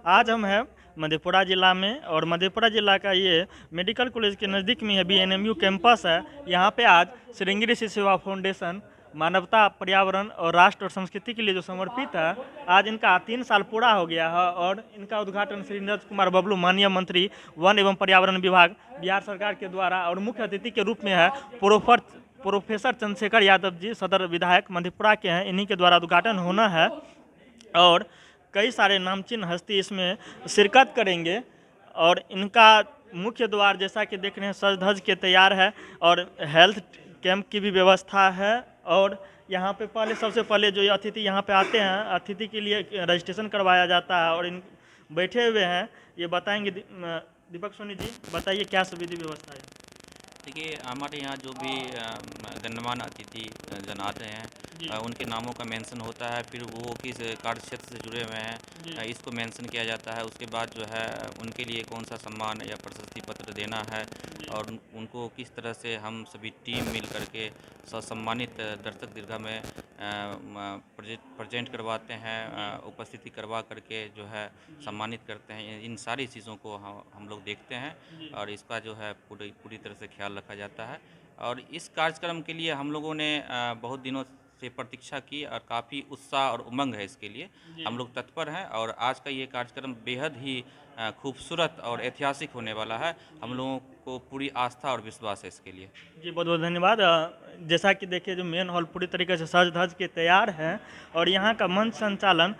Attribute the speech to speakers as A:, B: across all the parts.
A: आज हम हैं मधेपुरा ज़िला में, और मधेपुरा ज़िला का ये मेडिकल कॉलेज के नज़दीक में है, बीएनएमयू कैंपस है। यहाँ पे आज श्रृंगी ऋषि सेवा फाउंडेशन मानवता, पर्यावरण और राष्ट्र और संस्कृति के लिए जो समर्पित है, आज इनका 3 साल पूरा हो गया है। और इनका उद्घाटन श्री नीरज कुमार बबलू, माननीय मंत्री वन एवं पर्यावरण विभाग बिहार सरकार के द्वारा, और मुख्य अतिथि के रूप में है प्रोफेसर चंद्रशेखर यादव जी, सदर विधायक मधेपुरा के हैं, इन्हीं के द्वारा उद्घाटन होना है। और कई सारे नामचीन हस्ती इसमें शिरकत करेंगे। और इनका मुख्य द्वार जैसा कि देख रहे हैं सज धज के तैयार है, और हेल्थ कैंप की भी व्यवस्था है। और यहाँ पे सबसे पहले जो ये अतिथि यहाँ पे आते हैं, अतिथि के लिए रजिस्ट्रेशन करवाया जाता है। और इन बैठे हुए हैं, ये बताएंगे। दीपक सोनी जी, बताइए क्या सुविधा व्यवस्था है।
B: देखिए, हमारे यहाँ जो भी गण्यमान्य अतिथि जन आते हैं, उनके नामों का मेंशन होता है, फिर वो किस कार्य क्षेत्र से जुड़े हुए हैं इसको मेंशन किया जाता है। उसके बाद जो है उनके लिए कौन सा सम्मान या प्रशस्ति पत्र देना है, और उनको किस तरह से हम सभी टीम मिल करके सम्मानित दर्शक दीर्घा में प्रेजेंट करवाते हैं, उपस्थिति करवा करके जो है सम्मानित करते हैं। इन सारी चीज़ों को हम लोग देखते हैं, और इसका जो है पूरी तरह से ख्याल रखा जाता है। और इस कार्यक्रम के लिए हम लोगों ने बहुत दिनों से प्रतीक्षा की, और काफ़ी उत्साह और उमंग है इसके लिए। हम लोग तत्पर हैं, और आज का ये कार्यक्रम बेहद ही खूबसूरत और ऐतिहासिक होने वाला है। हम लोगों को पूरी आस्था और विश्वास है इसके लिए।
A: जी, बहुत बहुत धन्यवाद। जैसा कि देखिए, जो मेन हॉल पूरी तरीके से सज धज के तैयार है, और यहाँ का मंच संचालन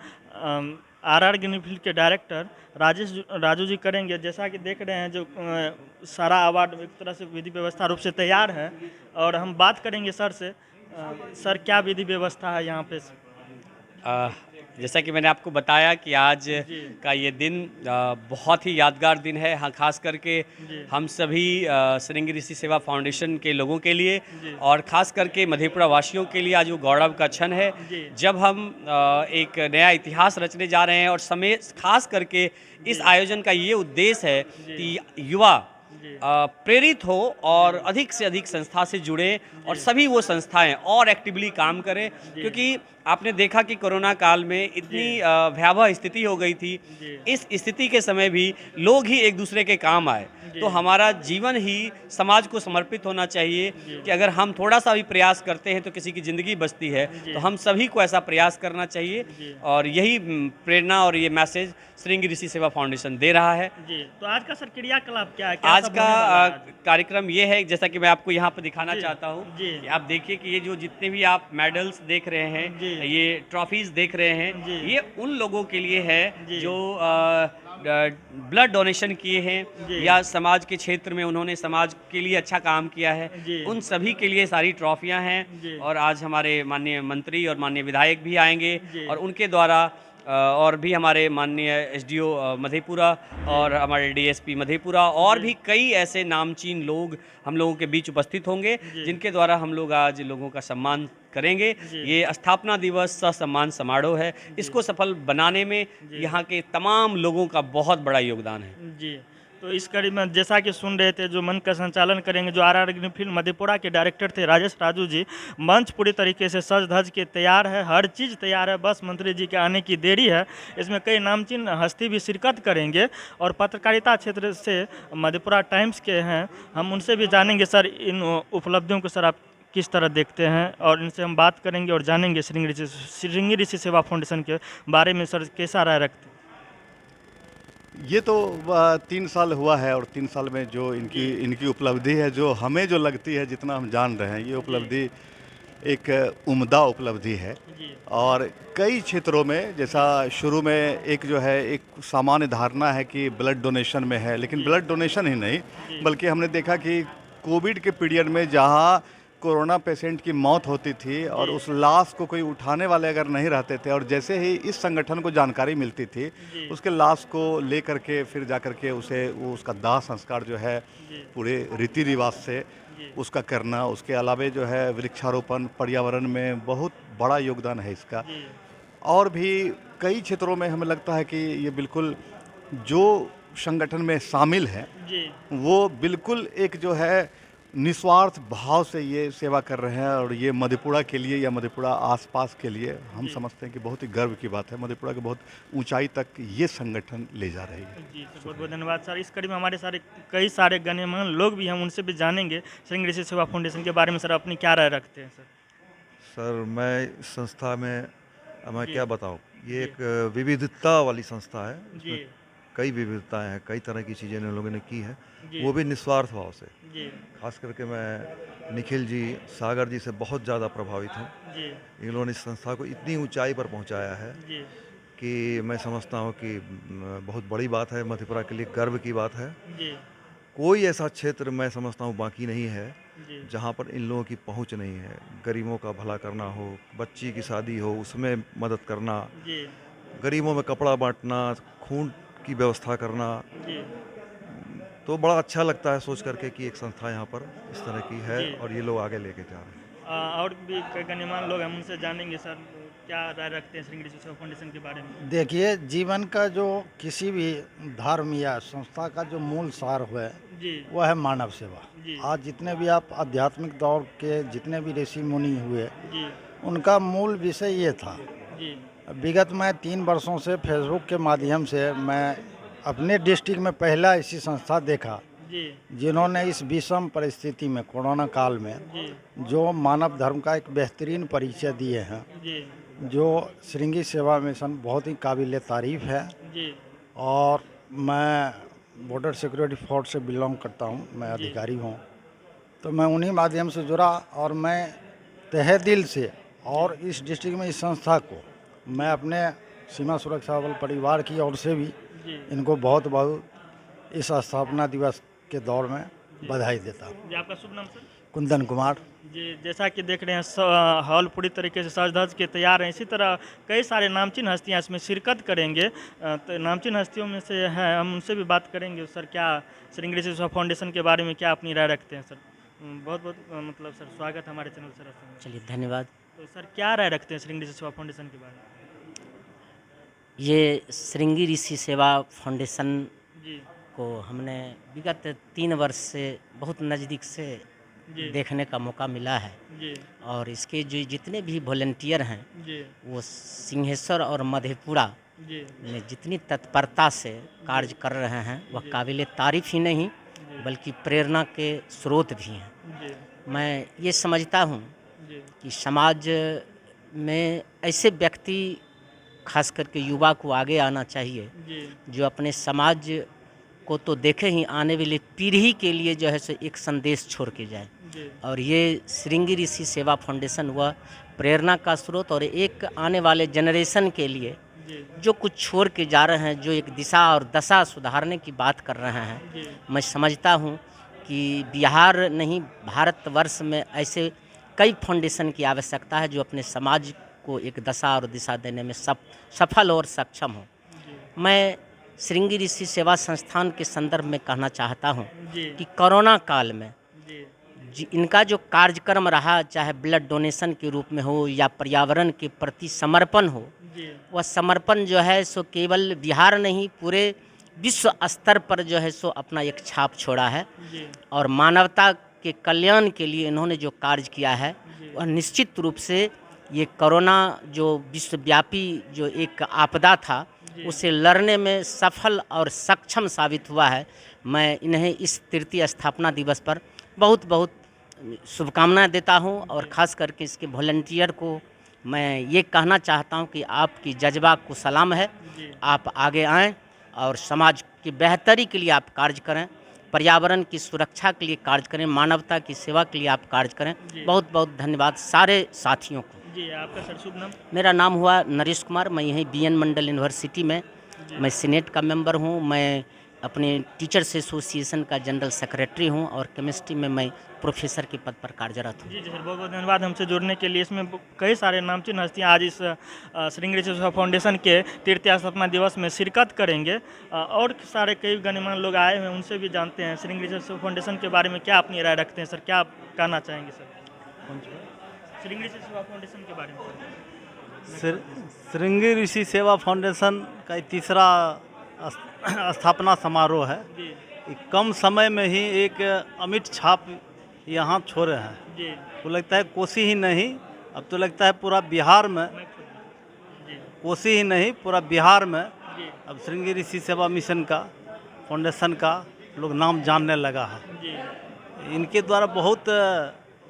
A: आरआर ग्रीनफील्ड के डायरेक्टर राजू जी करेंगे। जैसा कि देख रहे हैं, जो सारा अवार्ड एक तरह से विधि व्यवस्था रूप से तैयार है। और हम बात करेंगे सर से। सर, क्या विधि व्यवस्था है यहाँ पे?
C: अ, जैसा कि मैंने आपको बताया कि आज का ये दिन बहुत ही यादगार दिन है। हाँ, खास करके हम सभी श्रृंगी ऋषि सेवा फाउंडेशन के लोगों के लिए, और ख़ास करके मधेपुरा वासियों के लिए आज वो गौरव का क्षण है, जब हम एक नया इतिहास रचने जा रहे हैं। और समय खास करके इस आयोजन का ये उद्देश्य है कि युवा प्रेरित हो और अधिक से अधिक संस्था से जुड़े, और सभी वो संस्थाएं और एक्टिवली काम करें। क्योंकि आपने देखा कि कोरोना काल में इतनी भयावह स्थिति हो गई थी, इस स्थिति के समय भी लोग ही एक दूसरे के काम आए। तो हमारा जीवन ही समाज को समर्पित होना चाहिए कि अगर हम थोड़ा सा भी प्रयास करते हैं तो किसी की ज़िंदगी बचती है। तो हम सभी को ऐसा प्रयास करना चाहिए, और यही प्रेरणा और ये मैसेज श्रृंगी ऋषि सेवा फाउंडेशन दे रहा है।
A: जी, तो आज का सर क्रियाकलाप क्या है?
C: आज का कार्यक्रम ये है, जैसा कि मैं आपको यहाँ पर दिखाना चाहता हूँ कि आप देखिए कि ये जो जितने भी आप मेडल्स देख रहे हैं, ये ट्रॉफीज देख रहे हैं, ये उन लोगों के लिए है जो ब्लड डोनेशन किए हैं, या समाज के क्षेत्र में उन्होंने समाज के लिए अच्छा काम किया है। उन सभी के लिए सारी ट्रॉफियां हैं। और आज हमारे माननीय मंत्री और माननीय विधायक भी आएंगे, और उनके द्वारा और भी हमारे माननीय एसडीओ मधेपुरा और हमारे डीएसपी मधेपुरा, और भी कई ऐसे नामचीन लोग हम लोगों के बीच उपस्थित होंगे, जिनके द्वारा हम लोग आज लोगों का सम्मान करेंगे। ये स्थापना दिवस सम्मान समारोह है। इसको सफल बनाने में यहाँ के तमाम लोगों का बहुत बड़ा योगदान है।
A: जी, तो इस कड़ी में जैसा कि सुन रहे थे, जो मंच का संचालन करेंगे, जो आरआर ग्रीनफील्ड मधेपुरा के डायरेक्टर थे राजेश राजू जी। मंच पूरी तरीके से सज धज के तैयार है, हर चीज़ तैयार है, बस मंत्री जी के आने की देरी है। इसमें कई नामचीन हस्ती भी शिरकत करेंगे, और पत्रकारिता क्षेत्र से मधेपुरा टाइम्स के हैं, हम उनसे भी जानेंगे सर इन उपलब्धियों को। सर, आप किस तरह देखते हैं? और इनसे हम बात करेंगे और जानेंगे श्रृंगी ऋषि सेवा फाउंडेशन के बारे में सर कैसा राय रखते हैं।
D: ये तो 3 साल हुआ है, और 3 साल में जो इनकी उपलब्धि है, जो हमें जो लगती है, जितना हम जान रहे हैं, ये उपलब्धि एक उम्दा उपलब्धि है। और कई क्षेत्रों में, जैसा शुरू में एक जो है एक सामान्य धारणा है कि ब्लड डोनेशन में है, लेकिन ब्लड डोनेशन ही नहीं, बल्कि हमने देखा कि कोविड के पीरियड में जहाँ कोरोना पेशेंट की मौत होती थी, और उस लाश को कोई उठाने वाले अगर नहीं रहते थे, और जैसे ही इस संगठन को जानकारी मिलती थी, उसके लाश को ले करके फिर जा करके उसका दाह संस्कार जो है पूरे रीति रिवाज से उसका करना, उसके अलावे जो है वृक्षारोपण, पर्यावरण में बहुत बड़ा योगदान है इसका। और भी कई क्षेत्रों में हमें लगता है कि ये बिल्कुल जो संगठन में शामिल है, वो बिल्कुल एक जो है निस्वार्थ भाव से ये सेवा कर रहे हैं और ये मधेपुरा के लिए या मधेपुरा आसपास के लिए हम समझते हैं कि बहुत ही गर्व की बात है। मधेपुरा के बहुत ऊंचाई तक ये संगठन ले जा रही है।
A: जी सर, बहुत बहुत धन्यवाद सर। इस कड़ी में हमारे कई सारे गणमान्य लोग भी हैं, उनसे भी जानेंगे श्रृंगी ऋषि सेवा फाउंडेशन के बारे में। सर अपनी क्या राय रखते हैं सर?
E: सर मैं इस संस्था में मैं क्या बताऊं, ये एक विविधता वाली संस्था है।
A: जी
E: इसमें कई विविधताएं हैं, कई तरह की चीज़ें इन लोगों ने की है,
A: जी
E: वो भी निस्वार्थ भाव से।
A: जी
E: खास करके मैं निखिल जी, सागर जी से बहुत ज़्यादा प्रभावित हूँ।
A: जी
E: इन लोगों ने इस संस्था को इतनी ऊंचाई पर पहुँचाया है
A: जी
E: कि मैं समझता हूँ कि बहुत बड़ी बात है, मधेपुरा के लिए गर्व की बात है।
A: जी
E: कोई ऐसा क्षेत्र मैं समझता हूँ बाकी नहीं है
A: जी
E: जहाँ पर इन लोगों की पहुँच नहीं है। गरीबों का भला करना हो, बच्ची की शादी हो उसमें मदद करना,
A: जी
E: गरीबों में कपड़ा बांटना, खून की व्यवस्था करना,
A: जी
E: तो बड़ा अच्छा लगता है सोच करके कि एक संस्था यहाँ पर इस तरह की है
A: जी।
E: और ये लोग आगे लेके जा रहे हैं।
A: और भी कई गणमान्य लोग, हम उनसे जानेंगे सर क्या राय रखते हैं श्रृंगी ऋषि सेवा फाउंडेशन के बारे में।
F: देखिए, जीवन का जो किसी भी धर्म या संस्था का जो मूल सार है
A: जी
F: वह है मानव सेवा।
A: जी
F: आज जितने भी आप आध्यात्मिक दौर के जितने भी ऋषि मुनि हुए,
A: जी
F: उनका मूल विषय ये था।
A: जी
F: विगत में 3 वर्षों से फेसबुक के माध्यम से मैं अपने डिस्ट्रिक्ट में पहला ऐसी संस्था देखा
A: जी
F: जिन्होंने इस विषम परिस्थिति में, कोरोना काल में,
A: जी
F: जो मानव धर्म का एक बेहतरीन परिचय दिए हैं।
A: जी
F: जो श्रृंगी सेवा मिशन बहुत ही काबिल तारीफ़ है।
A: जी
F: और मैं बॉर्डर सिक्योरिटी फोर्स से बिलोंग करता हूँ, मैं अधिकारी हूँ, तो मैं उन्हीं माध्यम से जुड़ा और मैं तहे दिल से और इस डिस्ट्रिक्ट में इस संस्था को मैं अपने सीमा सुरक्षा बल परिवार की ओर से भी
A: जी
F: इनको बहुत बहुत इस स्थापना दिवस के दौर में बधाई देता हूँ।
A: जी आपका शुभ नाम सर?
F: कुंदन कुमार।
A: जी, जैसा कि देख रहे हैं हॉल पूरी तरीके से सज धज के तैयार हैं। इसी तरह कई सारे नामचीन हस्तियां इसमें शिरकत करेंगे। तो नामचीन हस्तियों में से हैं, हम उनसे भी बात करेंगे। सर क्या श्रृंगी ऋषि सेवा फाउंडेशन के बारे में क्या अपनी राय रखते हैं सर? बहुत बहुत मतलब सर स्वागत है हमारे चैनल सर।
G: चलिए धन्यवाद।
A: तो सर क्या राय रखते हैं श्रृंगी ऋषि सेवा फाउंडेशन के बारे में?
G: ये श्रृंगी ऋषि सेवा फाउंडेशन
A: जी
G: को हमने विगत 3 वर्ष से बहुत नज़दीक से
A: जी
G: देखने का मौका मिला है
A: जी
G: और इसके जो जितने भी वॉलंटियर हैं
A: जी
G: वो सिंहेश्वर और मधेपुरा
A: जी
G: में जितनी तत्परता से कार्य कर रहे हैं वह काबिल तारीफ़ ही नहीं बल्कि प्रेरणा के स्रोत भी हैं।
A: जी
G: मैं ये समझता हूँ
A: जी
G: कि समाज में ऐसे व्यक्ति खास करके युवा को आगे आना चाहिए
A: जी
G: जो अपने समाज को तो देखे ही आने वाली पीढ़ी के लिए जो है सो एक संदेश छोड़ के जाए।
A: जी
G: और ये श्रृंगी ऋषि सेवा फाउंडेशन वह प्रेरणा का स्रोत और एक आने वाले जनरेशन के लिए
A: जी
G: जो कुछ छोड़ के जा रहे हैं, जो एक दिशा और दशा सुधारने की बात कर रहे हैं,
A: जी
G: मैं समझता हूँ कि बिहार नहीं भारतवर्ष में ऐसे कई फाउंडेशन की आवश्यकता है जो अपने समाज को एक दशा और दिशा देने में सफल और सक्षम हो। मैं श्रृंगी ऋषि सेवा संस्थान के संदर्भ में कहना चाहता हूँ
A: जी
G: कि कोरोना काल में
A: जी
G: इनका जो कार्यक्रम रहा, चाहे ब्लड डोनेशन के रूप में हो या पर्यावरण के प्रति समर्पण हो,
A: जी
G: वह समर्पण जो है सो केवल बिहार नहीं पूरे विश्व स्तर पर जो है सो अपना एक छाप छोड़ा है।
A: जी
G: और मानवता के कल्याण के लिए इन्होंने जो कार्य किया है वह निश्चित रूप से ये कोरोना जो विश्वव्यापी जो एक आपदा था उसे लड़ने में सफल और सक्षम साबित हुआ है। मैं इन्हें इस तृतीय स्थापना दिवस पर बहुत बहुत शुभकामनाएं देता हूं और ख़ास करके इसके वॉलंटियर को मैं ये कहना चाहता हूं कि आपकी जज्बा को सलाम है। आप आगे आएं और समाज की बेहतरी के लिए आप कार्य करें, पर्यावरण की सुरक्षा के लिए कार्य करें, मानवता की सेवा के लिए आप कार्य करें। बहुत बहुत धन्यवाद सारे साथियों को।
A: जी आपका सर शुभ नाम?
G: मेरा नाम हुआ नरेश कुमार। मैं यहीं BN मंडल यूनिवर्सिटी में मैं सीनेट का मेंबर हूं। मैं अपने टीचर्स एसोसिएशन का जनरल सेक्रेटरी हूं और केमिस्ट्री में मैं प्रोफेसर के पद पर कार्यरत हूं।
A: जी जी सर, बहुत बहुत धन्यवाद हमसे जुड़ने के लिए। इसमें कई सारे नामचीन हस्तियाँ आज इस श्रृंगी ऋषि सेवा फाउंडेशन के तृतीय स्थापना दिवस में शिरकत करेंगे। और सारे कई गणमान्य लोग आए हैं, उनसे भी जानते हैं श्रृंगी ऋषि सेवा फाउंडेशन के बारे में क्या अपनी राय रखते हैं। सर क्या आप कहना चाहेंगे सर श्रृंगी ऋषि सेवा फाउंडेशन के बारे में?
H: श्रृंगी ऋषि सेवा फाउंडेशन का तीसरा स्थापना समारोह है।
A: जी
H: कम समय में ही एक अमिट छाप यहाँ छोड़े हैं।
A: जी
H: तो लगता है कोसी ही नहीं, अब तो लगता है पूरा बिहार में,
A: जी
H: कोसी ही नहीं पूरा बिहार में
A: जी
H: अब श्रृंगी ऋषि सेवा मिशन का फाउंडेशन का लोग नाम जानने लगा है।
A: जी
H: इनके द्वारा बहुत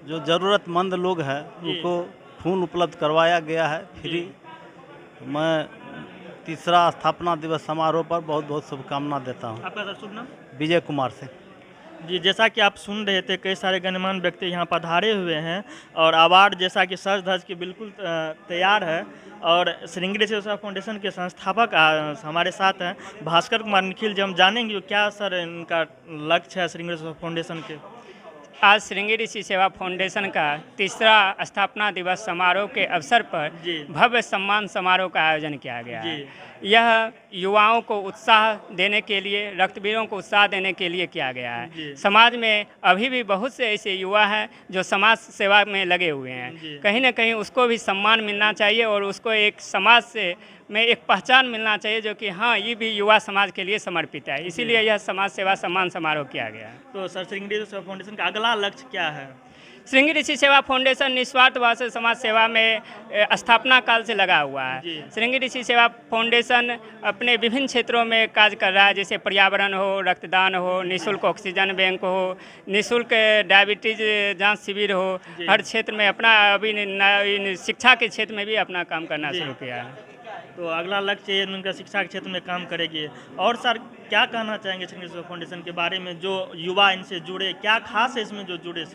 H: जो ज़रूरतमंद लोग हैं
A: जी।
H: उनको खून उपलब्ध करवाया गया है फ्री। मैं तीसरा स्थापना दिवस समारोह पर बहुत बहुत शुभकामना देता हूँ।
A: आपका सर शुभ नाम?
H: विजय कुमार सिंह।
A: जी, जैसा कि आप सुन रहे थे, कई सारे गणमान्य व्यक्ति यहाँ पधारे हुए हैं और अवार्ड जैसा कि सज धज के बिल्कुल तैयार है। और श्रृंगी ऋषि सेवा फाउंडेशन के संस्थापक हमारे साथ हैं भास्कर कुमार निखिल जी। हम जानेंगे क्या सर इनका लक्ष्य है श्रृंगी ऋषि सेवा फाउंडेशन के।
I: आज श्रृंगी ऋषि सेवा फाउंडेशन का तीसरा स्थापना दिवस समारोह के अवसर पर
A: जी।
I: भव्य सम्मान समारोह का आयोजन किया गया है।
A: जी।
I: यह युवाओं को उत्साह देने के लिए, रक्तवीरों को उत्साह देने के लिए किया गया है।
A: जी।
I: समाज में अभी भी बहुत से ऐसे युवा हैं जो समाज सेवा में लगे हुए
A: जी।
I: हैं। कहीं ना कहीं उसको भी सम्मान मिलना चाहिए और उसको एक समाज से में एक पहचान मिलना चाहिए जो कि हाँ, ये भी युवा समाज के लिए समर्पित है। इसीलिए यह समाज सेवा सम्मान समारोह किया गया है।
A: तो सर श्रृंगी ऋषि सेवा फाउंडेशन का अगला लक्ष्य क्या है?
I: श्रृंगी ऋषि सेवा फाउंडेशन निस्वार्थ भाव से समाज सेवा में स्थापना काल से लगा हुआ
A: जी।
I: है। श्रृंगी ऋषि सेवा फाउंडेशन अपने विभिन्न क्षेत्रों में कार्य कर रहा है, जैसे पर्यावरण हो, रक्तदान हो, निःशुल्क ऑक्सीजन बैंक हो, निःशुल्क डायबिटीज जांच शिविर हो, हर क्षेत्र में अपना अभी शिक्षा के क्षेत्र में भी अपना काम करना
A: जी।
I: शुरू किया है।
A: तो अगला लक्ष्य ये उनका शिक्षा के क्षेत्र में काम करेगी। और सर क्या कहना चाहेंगे श्रृंगी ऋषि सेवा फाउंडेशन के बारे में, जो युवा इनसे जुड़े, क्या खास है इसमें जो जुड़े?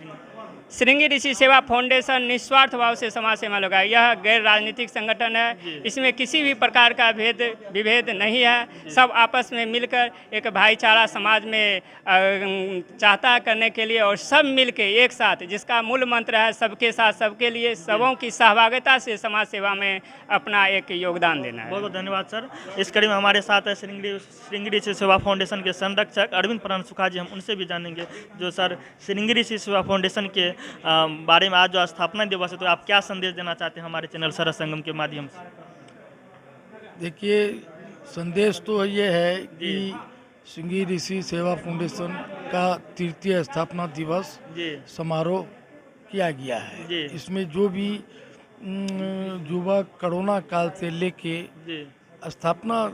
I: श्रृंगी ऋषि सेवा फाउंडेशन निस्वार्थ भाव से समाज सेवा लगा। यह गैर राजनीतिक संगठन है, इसमें किसी भी प्रकार का विभेद नहीं है। सब आपस में मिलकर एक भाईचारा समाज में चाहता है करने के लिए, और सब मिलके एक साथ, जिसका मूल मंत्र है सबके साथ सबके लिए, सबों की सहभागिता से समाज सेवा में अपना एक योगदान देना है।
A: बहुत बहुत धन्यवाद सर। इस कड़ी में हमारे साथ है श्रृंगी ऋषि सेवा फाउंडेशन के संरक्षक अरविंद प्राण सुखा जी। हम उनसे भी जानेंगे जो सर श्रृंगी ऋषि सेवा फाउंडेशन के बारे में आज जो स्थापना दिवस है, तो आप क्या संदेश देना चाहते हैं हमारे चैनल सरस संगम के माध्यम से?
J: देखिए, संदेश तो ये है कि श्रृंगी ऋषि सेवा फाउंडेशन का तृतीय स्थापना दिवस
A: जी
J: समारोह किया गया है।
A: जी।
J: इसमें जो भी युवक कोरोना काल से लेके
A: जी
J: स्थापना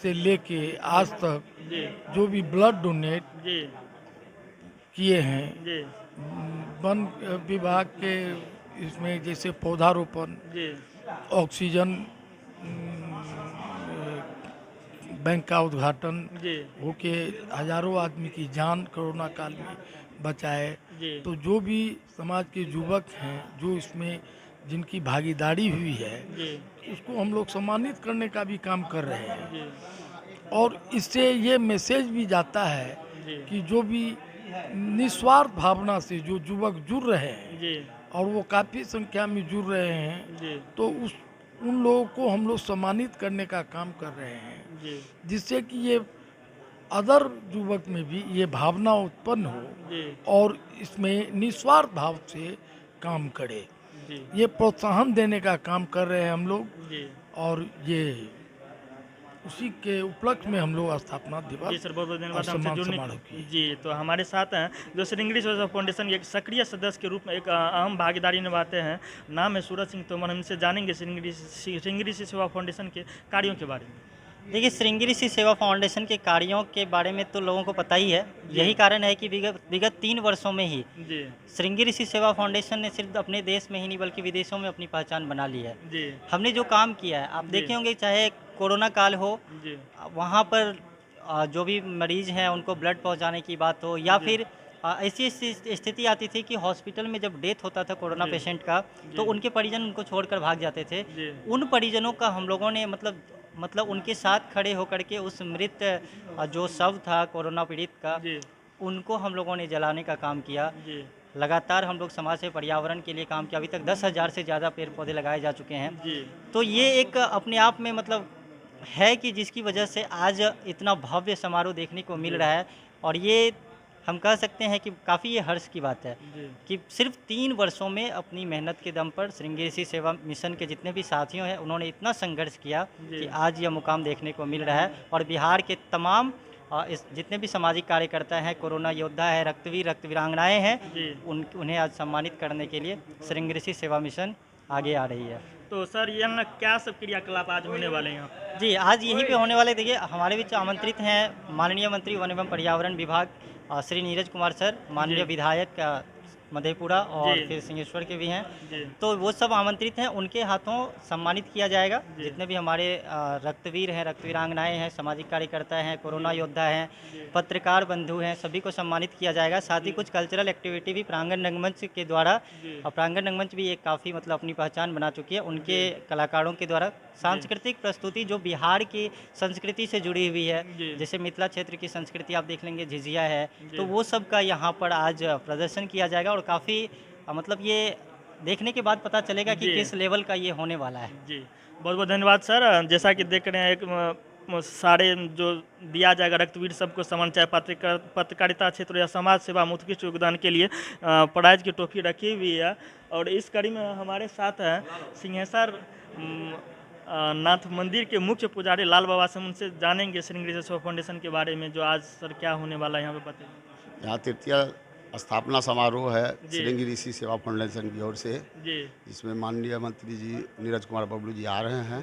J: से लेके आज तक
A: जी
J: जो भी ब्लड डोनेट
A: जी
J: किए हैं,
A: जी
J: वन विभाग के इसमें जैसे पौधारोपण,
A: जी
J: ऑक्सीजन बैंक का उद्घाटन
A: जी
J: होके हजारों आदमी की जान कोरोना काल में बचाए।
A: जी
J: तो जो भी समाज के युवक हैं जो इसमें जिनकी भागीदारी हुई है,
A: जी
J: उसको हम लोग सम्मानित करने का भी काम कर रहे हैं।
A: जी
J: और इससे ये मैसेज भी जाता है
A: जी
J: कि जो भी निस्वार्थ भावना से जो युवक जुड़ रहे हैं
A: जी
J: और वो काफ़ी संख्या में जुड़ रहे हैं,
A: जी
J: तो उन लोगों को हम लोग सम्मानित करने का काम कर रहे हैं,
A: जी
J: जिससे कि ये अदर युवक में भी ये भावना उत्पन्न हो
A: जी
J: और इसमें निस्वार्थ भाव से काम करे।
A: जी
J: ये प्रोत्साहन देने का काम कर रहे हैं हम लोग,
A: जी
J: और ये उसी के उपलक्ष्य में हम लोग स्थापना
A: जी
J: दिवस
A: सर, बहुत बहुत
J: और
A: धन्यवाद हमसे
J: सम्मान
A: जुड़ने
J: समारोह की।
A: जी। तो हमारे साथ हैं जो श्रृंगी ऋषि सेवा फाउंडेशन के एक सक्रिय सदस्य के रूप में एक अहम भागीदारी निभाते हैं। नाम है सूरज सिंह तोमर। हम इनसे जानेंगे श्रृंगी ऋषि सेवा फाउंडेशन के कार्यों के बारे में।
K: देखिए, श्रृंगी ऋषि सेवा फाउंडेशन के कार्यों के बारे में तो लोगों को पता ही है। यही कारण है कि विगत 3 वर्षों में ही
A: जी
K: श्रृंगी ऋषि सेवा फाउंडेशन ने सिर्फ अपने देश में ही नहीं बल्कि विदेशों में अपनी पहचान बना ली है।
A: जी
K: हमने जो काम किया है, आप
A: जी।
K: देखे होंगे, चाहे कोरोना काल हो,
A: जी
K: वहाँ पर जो भी मरीज हैं उनको ब्लड पहुँचाने की बात हो, या फिर ऐसी स्थिति आती थी कि हॉस्पिटल में जब डेथ होता था कोरोना
A: जी।
K: पेशेंट का, तो
A: जी।
K: उनके परिजन उनको छोड़कर भाग जाते थे।
A: जी
K: उन परिजनों का हम लोगों ने मतलब उनके साथ खड़े होकर के उस मृत जो शव था कोरोना पीड़ित का,
A: जी
K: उनको हम लोगों ने जलाने का काम किया।
A: जी
K: लगातार हम लोग समाज से पर्यावरण के लिए काम किया। अभी तक 10,000 से ज़्यादा पेड़ पौधे लगाए जा चुके हैं।
A: जी
K: तो ये एक अपने आप में है कि जिसकी वजह से आज इतना भव्य समारोह देखने को मिल रहा है, और ये हम कह सकते हैं कि काफ़ी ये हर्ष की बात है
A: जी
K: कि सिर्फ 3 वर्षों में अपनी मेहनत के दम पर श्रृंगी ऋषि सेवा मिशन के जितने भी साथियों हैं उन्होंने इतना संघर्ष किया
A: जी।
K: कि आज यह मुकाम देखने को मिल रहा है। और बिहार के तमाम इस जितने भी सामाजिक कार्यकर्ता हैं, कोरोना योद्धा है, रक्तवीर रक्तवीरांगनाएँ हैं, उन्हें आज सम्मानित करने के लिए श्रृंगी ऋषि सेवा मिशन आगे आ रही है।
A: तो सर ये ना क्या सब क्रियाकलाप आज होने वाले हैं यहाँ पे?
K: जी, आज यहीं पे होने वाले, देखिए हमारे बीच आमंत्रित हैं माननीय मंत्री वन एवं पर्यावरण विभाग श्री नीरज कुमार सर, माननीय विधायक मधेपुरा और फिर सिंहेश्वर के भी हैं, तो वो सब आमंत्रित हैं। उनके हाथों सम्मानित किया जाएगा जितने भी हमारे रक्तवीर हैं, रक्तवीरांगनाएँ हैं, सामाजिक कार्यकर्ता हैं, कोरोना योद्धा हैं, पत्रकार बंधु हैं, सभी को सम्मानित किया जाएगा। साथ ही कुछ कल्चरल एक्टिविटी भी प्रांगण रंगमंच के द्वारा, और प्रांगण रंगमंच भी एक काफ़ी मतलब अपनी पहचान बना चुकी है, उनके कलाकारों के द्वारा सांस्कृतिक प्रस्तुति जो बिहार की संस्कृति से जुड़ी हुई है, जैसे मिथिला क्षेत्र की संस्कृति आप देख लेंगे, झिझिया है, तो वो सब का यहाँ पर आज प्रदर्शन किया जाएगा और काफ़ी मतलब ये देखने के बाद पता चलेगा कि किस लेवल का ये होने वाला है।
A: जी, बहुत बहुत धन्यवाद सर। जैसा कि देख रहे हैं एक सारे जो दिया जाएगा रक्तवीर सबको सम्मान, चाहे पत्रकारिता क्षेत्र या समाज सेवा में उत्कृष्ट योगदान के लिए प्राइज की ट्रॉफी रखी हुई है। और इस कड़ी में हमारे साथ हैं सिंहेश्वर नाथ मंदिर के मुख्य पुजारी लाल बाबा से, उनसे जानेंगे श्रृंगी ऋषि सेवा फाउंडेशन के बारे में, जो आज सर क्या होने वाला है यहाँ पे बताइए।
L: यहाँ तृतीय स्थापना समारोह है श्रृंगी ऋषि सेवा फाउंडेशन की ओर से, जिसमें माननीय मंत्री जी नीरज कुमार बबलू जी आ रहे हैं।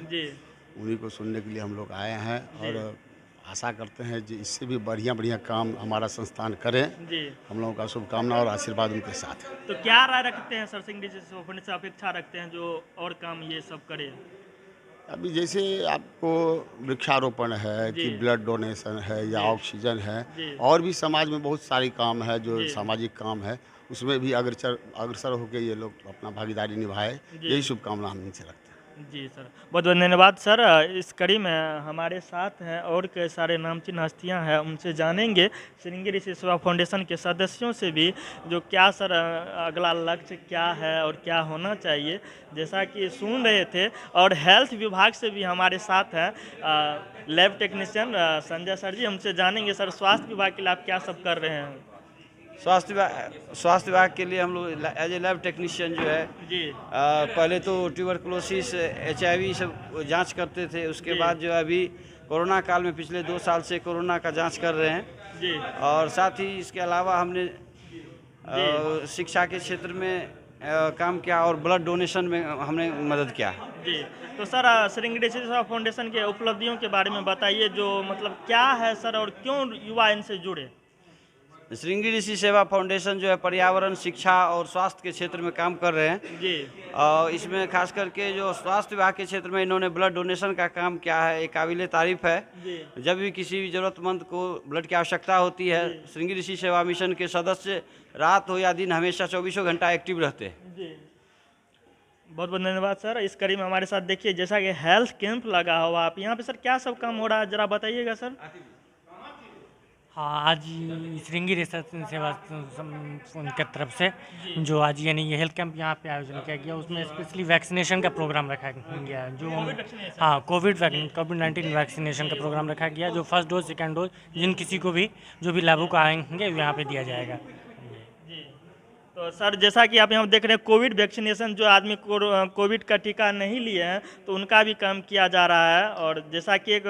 L: उन्हीं को सुनने के लिए हम लोग आए हैं और आशा करते हैं कि इससे भी बढ़िया काम हमारा संस्थान करें। हम लोगों का शुभकामना और आशीर्वाद उनके साथ है।
A: तो क्या राय रखते हैं सर, श्रृंगी ऋषि सेवा फाउंडेशन से अपेक्षा रखते हैं जो और काम ये सब करे?
L: अभी जैसे आपको वृक्षारोपण है कि ब्लड डोनेशन है या ऑक्सीजन है, और भी समाज में बहुत सारी काम है जो सामाजिक काम है, उसमें भी अग्रसर होकर ये लोग अपना भागीदारी निभाए, यही शुभकामना हम इनसे रखते हैं।
A: जी सर, बहुत बहुत धन्यवाद सर। इस कड़ी में हमारे साथ हैं और कई सारे नामचीन हस्तियां हैं, उनसे जानेंगे श्रृंगी ऋषि सेवा फाउंडेशन के सदस्यों से भी, जो क्या सर अगला लक्ष्य क्या है और क्या होना चाहिए, जैसा कि सुन रहे थे। और हेल्थ विभाग से भी हमारे साथ हैं लैब टेक्नीशियन संजय सर जी, हमसे जानेंगे सर स्वास्थ्य विभाग के लिए आप क्या सब कर रहे हैं।
M: स्वास्थ्य विभाग के लिए हम लोग एज ए लैब टेक्नीशियन जो है पहले तो ट्यूबरकुलोसिस, HIV सब जांच करते थे, उसके बाद जो है अभी कोरोना काल में पिछले 2 साल से कोरोना का जांच कर रहे हैं। और साथ ही इसके अलावा हमने शिक्षा के क्षेत्र में काम किया और ब्लड डोनेशन में हमने मदद किया।
A: जी, तो सर श्रृंगी ऋषि सेवा फाउंडेशन के उपलब्धियों के बारे में बताइए, जो मतलब क्या है सर और क्यों युवा इनसे जुड़े?
M: श्रृंगी ऋषि सेवा फाउंडेशन जो है पर्यावरण, शिक्षा और स्वास्थ्य के क्षेत्र में काम कर रहे हैं। और इसमें खास करके जो स्वास्थ्य विभाग के क्षेत्र में इन्होंने ब्लड डोनेशन का काम किया है, एक काबिल तारीफ है। जब भी किसी भी ज़रूरतमंद को ब्लड की आवश्यकता होती है, श्रृंगी ऋषि सेवा मिशन के सदस्य रात हो या दिन हमेशा 24 घंटा एक्टिव रहते हैं।
A: बहुत बहुत धन्यवाद सर। इस कड़ी में हमारे साथ देखिए जैसा कि हेल्थ कैंप लगा हुआ, आप यहाँ पे सर क्या सब काम हो रहा है जरा बताइएगा सर।
N: हाँ, आज श्रृंगी ऋषि सेवा की तरफ से जो आज यानी ये हेल्थ कैंप यहाँ पे आयोजन किया गया, उसमें स्पेशली वैक्सीनेशन का प्रोग्राम रखा गया है। जो हाँ कोविड-19 वैक्सीनेशन का प्रोग्राम रखा गया, जो फर्स्ट डोज सेकंड डोज जिन किसी को भी जो भी लाभुक आएंगे यहाँ पे दिया जाएगा।
A: तो सर जैसा कि आप यहाँ देख रहे हैं कोविड वैक्सीनेशन, जो आदमी कोविड का टीका नहीं लिए हैं तो उनका भी काम किया जा रहा है। और जैसा कि एक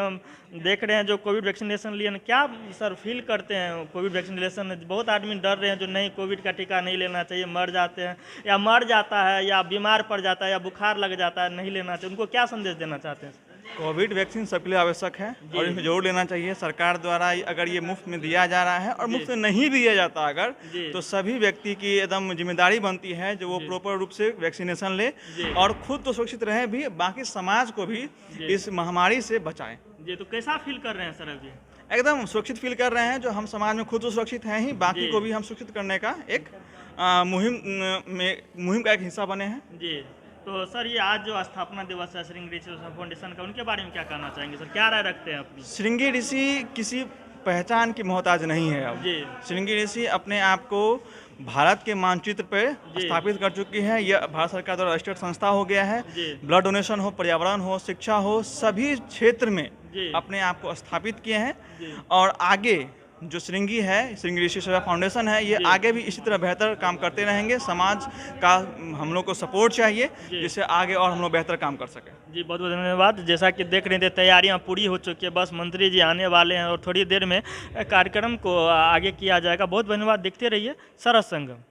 A: देख रहे हैं जो कोविड वैक्सीनेशन लिए हैं, क्या सर फील करते हैं कोविड वैक्सीनेशन? बहुत आदमी डर रहे हैं जो नहीं कोविड का टीका नहीं लेना चाहिए, मर जाते हैं या मर जाता है या बीमार पड़ जाता है या बुखार लग जाता है, नहीं लेना चाहिए, उनको क्या संदेश देना चाहते हैं?
O: कोविड वैक्सीन सबके लिए आवश्यक है और इसमें जरूर लेना चाहिए। सरकार द्वारा अगर ये मुफ्त में दिया जा रहा है और मुफ्त में नहीं दिया जाता अगर, तो सभी व्यक्ति की एकदम जिम्मेदारी बनती है जो वो प्रॉपर रूप से वैक्सीनेशन ले और खुद तो सुरक्षित रहे भी, बाकी समाज को भी इस महामारी से बचाएं।
A: जी, तो कैसा फील कर रहे हैं सर अभी?
O: एकदम सुरक्षित फील कर रहे हैं, जो हम समाज में खुद तो सुरक्षित हैं ही, बाकी को भी हम सुरक्षित करने का एक मुहिम का एक हिस्सा बने हैं।
A: जी, तो सर ये आज जो स्थापना दिवस है श्रृंगी ऋषि फाउंडेशन का, उनके बारे में क्या कहना चाहेंगे सर, क्या राय रखते हैं अपनी?
O: श्रृंगी ऋषि किसी पहचान की मोहताज नहीं है। अब श्रृंगी ऋषि अपने आप को भारत के मानचित्र पर स्थापित कर चुकी है। यह भारत सरकार द्वारा रजिस्टर्ड संस्था हो गया है। ब्लड डोनेशन हो, पर्यावरण हो, शिक्षा हो, सभी क्षेत्र में अपने आप को स्थापित किए हैं और आगे जो श्रृंगी है, श्रृंगी ऋषि सेवा फाउंडेशन है, ये आगे भी इसी तरह बेहतर काम करते रहेंगे। समाज का हम लोग को सपोर्ट चाहिए जिससे आगे और हम लोग बेहतर काम कर सकें।
A: जी बहुत बहुत धन्यवाद। जैसा कि देख रहे थे तैयारियां पूरी हो चुकी है, बस मंत्री जी आने वाले हैं और थोड़ी देर में कार्यक्रम को आगे किया जाएगा। बहुत धन्यवाद। देखते रहिए सरस संगम।